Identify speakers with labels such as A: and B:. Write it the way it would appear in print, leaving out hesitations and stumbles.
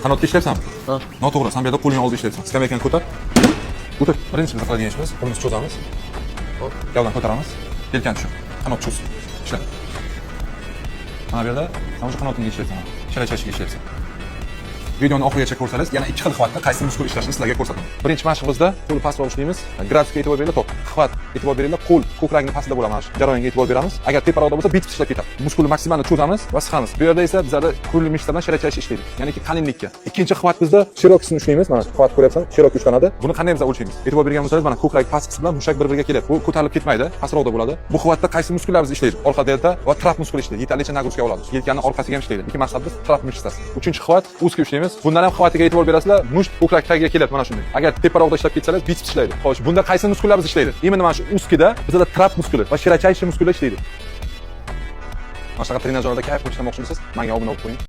A: Qanotda ishlayapsanmi?
B: Ha.
A: Noto'g'ri. Sen bu yerda qo'lingni oldida ishlayapsan. Skameykani ko'tar. O'tir. Birinchi biz qiladigan ishimiz, qo'limizni cho'zamiz. Hop, gavdan ko'taramiz. Yelkani tushir. Qanot cho'z. Ishla. Mana bu yerda sen o'sha qanotingga ishlayapsan. Shara-chashga ishlayapsan. Videoni oxirigacha ko'rsangiz, yana ikki xil xivatda qaysi muskul ishlashini sizlarga ko'rsataman. Birinchi mashqimizda qo'lni pastroq ushlaymiz. Grafikga e'tibor beringlar, to'p. Xivat e'tibor beringlar, qo'l ko'kragini pastida bo'ladi mana shu. Jarayonga e'tibor beramiz. Agar teparoqda bo'lsa, biceps ishlab ketadi. Muskulni maksimalni cho'zamiz va siqamiz. Bu yerda esa bizlarda kurli mishtadan shara-chash ishlaydi. Ya'niki qalinlikka. Ikkinchi xivat bizda shirokisini ushlaymiz. Mana xivat ko'ryapsan, shirok ushlanadi. Buni qanday biz o'lchaymiz? E'tibor bergan bo'lsangiz, mana ko'krak past qismi bilan mushak bir-biriga keladi. Bu ko'tarilib ketmaydi, pastroqda bo'ladi. Bu xivatda qaysi muskullarimiz ishlaydi? Orqa delta va trap muskuli ishlaydi. Yetarlicha nagruzka oladi. Yelkani orqasiga ham ishlaydi. Ikki maqsadimiz trap mishsasi. Uchinchi xivat ustga ushlaymiz. Bundan ham xivatiga e'tibor berasizlar, musht ko'krak tagiga keladi mana shunday. Agar teparoqda ishlab ketsangiz, biceps ishlaydi. Xo'sh, bunda qaysi muskullarimiz ishlaydi? Именно mana shu ustida bizda trap muskuli va shira-chayish muskuli ishlaydi. Mana shunaqa trenajyorda kayf qilishdan moqchimisiz? Menga obuna bo'lib qo'ying.